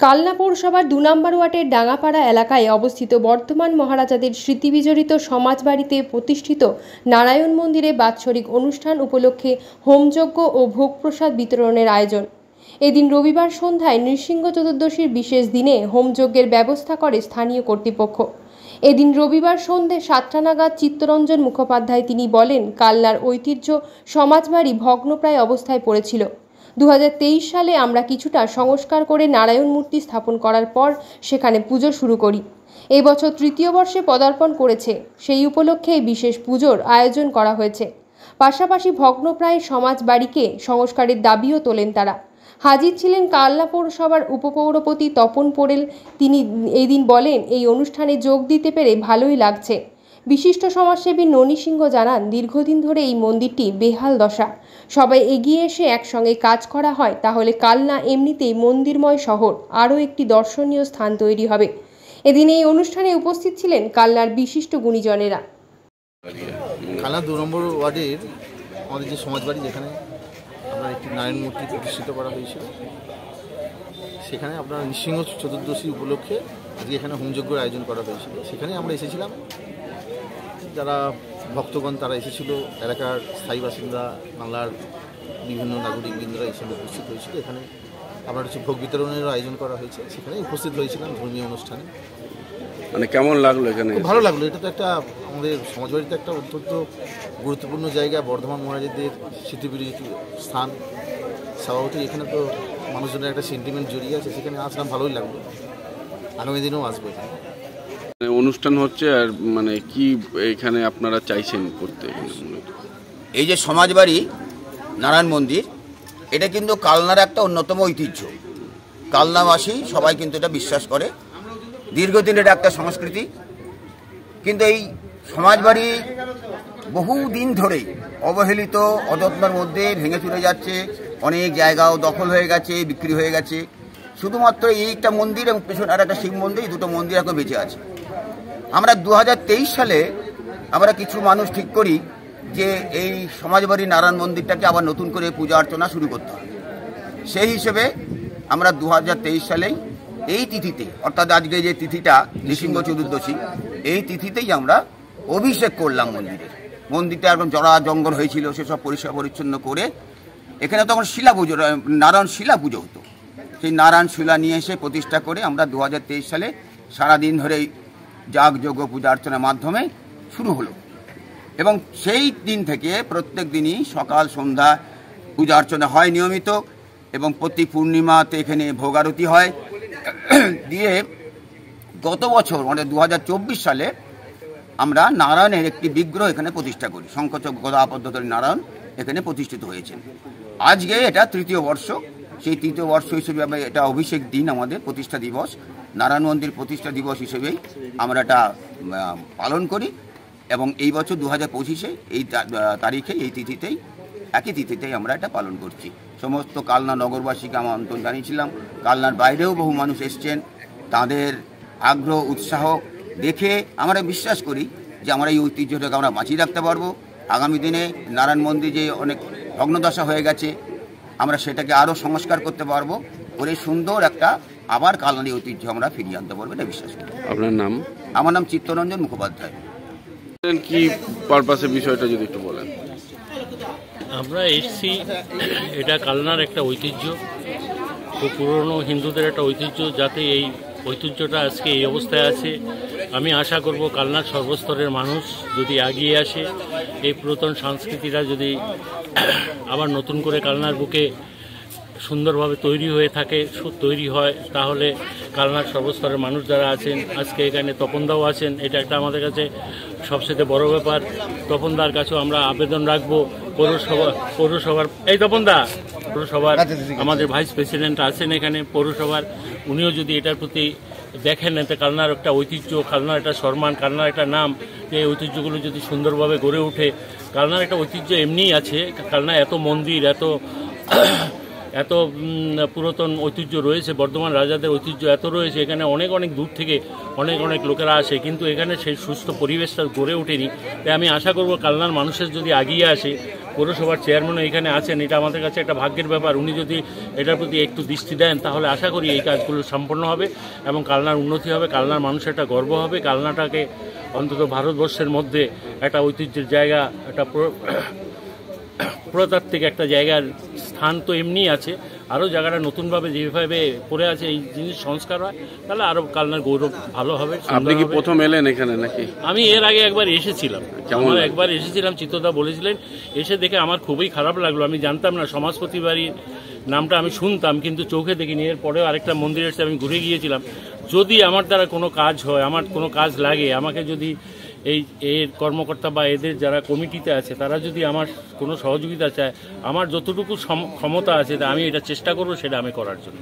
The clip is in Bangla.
কালনা পৌরসভার ২ নম্বর ওয়ার্ডের ডাঙ্গাপাড়া এলাকায় অবস্থিত বর্ধমান মহারাজাদের স্মৃতিবিজড়িত সমাজবাড়িতে প্রতিষ্ঠিত নারায়ণ মন্দিরে বাৎসরিক অনুষ্ঠান উপলক্ষে হোমযজ্ঞ ও ভোগপ্রসাদ বিতরণের আয়োজন। এদিন রবিবার সন্ধ্যায় নৃসিংহ চতুর্দশীর বিশেষ দিনে হোমযজ্ঞের ব্যবস্থা করে স্থানীয় কর্তৃপক্ষ। এদিন রবিবার সন্ধ্যে ৭টা নাগাদ চিত্তরঞ্জন মুখোপাধ্যায় তিনি বলেন, কালনার ঐতিহ্য সমাজবাড়ি ভগ্নপ্রায় অবস্থায় পড়েছিল। 2023 সালে আমরা কিছুটা সংস্কার করে নারায়ণ মূর্তি স্থাপন করার পর সেখানে পুজো শুরু করি। এই বছর তৃতীয় বর্ষে পদার্পণ করেছে, সেই উপলক্ষে বিশেষ পুজোর আয়োজন করা হয়েছে। পাশাপাশি ভগ্নপ্রায় সমাজবাড়িকে সংস্কারের দাবিও তোলেন তারা। হাজির ছিলেন কালনা পৌরসভার উপপৌরপতি তপন পোড়েল। তিনি এই দিন বলেন, এই অনুষ্ঠানে যোগ দিতে পেরে ভালোই লাগছে। বিশিষ্ট সমাজসেবী ননী সিংহ জানান, দীর্ঘদিন ধরে এই মন্দিরটি বেহাল দশা। সবাই এগিয়ে এসে একসঙ্গে কাজ করা হয় তাহলে কালনা এমনিতেই মন্দিরময় শহর, আরও একটি দর্শনীয় স্থান তৈরি হবে। এদিন এই অনুষ্ঠানে উপস্থিত ছিলেন কালনার বিশিষ্ট গুণীজনেরা। কালনা ২ নম্বর ওয়ার্ডের আমাদের যে সমাজবাড়ি, যেখানে আপনার একটি নারায়ণ মূর্তি প্রতিষ্ঠিত করা হয়েছিল, সেখানে আপনার নৃসিংহ চতুর্দশী উপলক্ষে আজকে এখানে হোমযজ্ঞের আয়োজন করা হয়েছিল। সেখানে আমরা এসেছিলাম, যারা ভক্তগণ তারা এসেছিল, এলাকার স্থায়ী বাসিন্দা, বাংলার বিভিন্ন নাগরিকবৃন্দরা এখানে উপস্থিত হয়েছিল। এখানে আপনার ভোগ বিতরণেরও আয়োজন করা হয়েছে, সেখানে উপস্থিত হয়েছিলাম ধর্মীয় অনুষ্ঠানে। মানে কেমন লাগলো এখানে? খুব ভালো লাগলো। এটা তো একটা আমাদের সমাজবাড়িতে একটা অত্যন্ত গুরুত্বপূর্ণ জায়গা, বর্ধমান মহারাজাদের স্মৃতিবিজড়িত স্থান। স্বভাবতই এখানে তো মানুষজনের একটা সেন্টিমেন্ট জড়িয়ে আছে, সেখানে আসলাম, ভালোই লাগলো। আগামী দিনেও আসবো। অনুষ্ঠান হচ্ছে, আর মানে কি এখানে আপনারা চাইছেন করতে? এই যে সমাজবাড়ি নারায়ণ মন্দির, এটা কিন্তু কালনার একটা অন্যতম ঐতিহ্য। কালনাবাসী সবাই কিন্তু এটা বিশ্বাস করে, দীর্ঘদিন এটা একটা সংস্কৃতি। কিন্তু এই সমাজবাড়ি বহুদিন ধরেই অবহেলিত, অযত্নের মধ্যে ভেঙে চলে যাচ্ছে। অনেক জায়গাও দখল হয়ে গেছে, বিক্রি হয়ে গেছে। শুধুমাত্র এই একটা মন্দির এবং পেছনে আর একটা শিব মন্দির, এই দুটো মন্দির এখন বেঁচে আছে। আমরা 2023 সালে আমরা কিছু মানুষ ঠিক করি যে এই সমাজবাড়ি নারায়ণ মন্দিরটাকে আবার নতুন করে পূজা অর্চনা শুরু করতে হবে। সেই হিসেবে আমরা 2023 সালেই এই তিথিতে, অর্থাৎ আজকে যে তিথিটা নৃসিংহ চতুর্দশী, এই তিথিতেই আমরা অভিষেক করলাম মন্দিরের। মন্দিরটা এখন জরা জঙ্গল হয়েছিল, সেসব পরিষ্কার পরিচ্ছন্ন করে এখানে তখন শিলা পুজো, নারায়ণ শিলা পুজো হতো। সেই নারায়ণ শিলা নিয়ে এসে প্রতিষ্ঠা করে আমরা 2023 সালে সারাদিন ধরে যাগযজ্ঞ পূজা অর্চনার মাধ্যমে শুরু হলো। এবং সেই দিন থেকে প্রত্যেক দিনই সকাল সন্ধ্যা পূজা অর্চনা হয় নিয়মিত, এবং প্রতি পূর্ণিমাতে এখানে ভোগ আরতি হয়। দিয়ে গত বছর মানে 2024 সালে আমরা নারায়ণের একটি বিগ্রহ এখানে প্রতিষ্ঠা করি। শঙ্খচক্র গদা পদ্মধরী নারায়ণ এখানে প্রতিষ্ঠিত হয়েছেন। আজকে এটা তৃতীয় বর্ষ। সেই তৃতীয় বর্ষ হিসেবে এটা অভিষেক দিন, আমাদের প্রতিষ্ঠা দিবস, নারায়ণ মন্দির প্রতিষ্ঠা দিবস হিসেবেই আমরা এটা পালন করি। এবং এই বছর 2025-এ এই তারিখে, এই তিথিতেই, একই তিথিতেই আমরা এটা পালন করছি। সমস্ত কালনা নগরবাসীকে আমন্ত্রণ জানিয়েছিলাম। কালনার বাইরেও বহু মানুষ এসছেন। তাদের আগ্রহ উৎসাহ দেখে আমরা বিশ্বাস করি যে আমরা এই ঐতিহ্যটাকে আমরা বাঁচিয়ে রাখতে পারবো। আগামী দিনে নারায়ণ মন্দির যে অনেক ভগ্নদশা হয়ে গেছে, আমরা সেটাকে আরও সংস্কার করতে পারবো, করে সুন্দর একটা আবার কালনার ঐতিহ্য আমরা ফিরিয়ে আনতে পারবো, এটা বিশ্বাস করি। আপনার নাম? আমার নাম চিত্তরঞ্জন মুখোপাধ্যায়। কি পারপাসে বিষয়টা যদি একটু বলেন। আমরা এসছি, এটা কালনার একটা ঐতিহ্য, খুব পুরনো হিন্দুদের একটা ঐতিহ্য, যাতে এই ঐতিহ্যটা আজকে এই অবস্থায় আছে। আমি আশা করব কালনার সর্বস্তরের মানুষ যদি এগিয়ে আসে, এই পুরাতন সংস্কৃতিটা যদি আবার নতুন করে কালনার বুকে সুন্দরভাবে তৈরি হয়, তাহলে কালনার সর্বস্তরের মানুষ যারা আছেন, আজকে এখানে তপনদাও আছেন, এটা একটা আমাদের কাছে সবচেয়ে বড় ব্যাপার। তপনদার কাছেও আমরা আবেদন রাখবো, পৌরসভার এই তপনদা, পৌরসভার আমাদের ভাইস প্রেসিডেন্ট আছেন এখানে পৌরসভার, উনিও যদি এটার প্রতি দেখেন, এতে কালনার একটা ঐতিহ্য, কালনার একটা সম্মান, কালনার একটা নাম, যে ঐতিহ্যগুলো যদি সুন্দরভাবে গড়ে ওঠে। কালনার একটা ঐতিহ্য এমনিই আছে, কালনা এত মন্দির, এত পুরাতন ঐতিহ্য রয়েছে, বর্ধমান রাজাদের ঐতিহ্য এত রয়েছে, এখানে অনেক অনেক দূর থেকে অনেক লোকেরা আসে, কিন্তু এখানে সেই সুস্থ পরিবেশটা গড়ে ওঠেনি। তাই আমি আশা করব কালনার মানুষের যদি এগিয়ে আসে, পৌরসভার চেয়ারম্যানও এখানে আছেন, এটা আমাদের কাছে একটা ভাগ্যের ব্যাপার, উনি যদি এটার প্রতি একটু দৃষ্টি দেন তাহলে আশা করি এই কাজগুলো সম্পন্ন হবে এবং কালনার উন্নতি হবে, কালনার মানুষের একটা গর্ব হবে, কালনাটাকে অন্তত ভারতবর্ষের মধ্যে একটা ঐতিহ্যের জায়গা, একটা পুরাতাত্ত্বিক একটা জায়গার স্থান তো এমনিই আছে, আরও জায়গাটা নতুনভাবে যেভাবে পড়ে আছে এই জিনিস সংস্কার হয় তাহলে আরও কালনার গৌরব ভালো হবে। আপনি কি প্রথম এলেন এখানে নাকি? আমি এর আগে একবার এসেছিলাম, একবার এসেছিলাম, চিত্তদা বলেছিলেন, এসে দেখে আমার খুবই খারাপ লাগলো। আমি জানতাম না, সমাজপতি বাড়ির নামটা আমি শুনতাম কিন্তু চোখে দেখিনি। এর পরেও আরেকটা মন্দির এসে আমি ঘুরে গিয়েছিলাম। যদি আমার দ্বারা কোনো কাজ হয়, আমার কোনো কাজ লাগে, আমাকে যদি এর কর্মকর্তা বা এদের যারা কমিটিতে আছে তারা যদি আমার কোনো সহযোগিতা চায়, আমার যতটুকু ক্ষমতা আছে আমি এটা চেষ্টা করব সেটা আমি করার জন্য।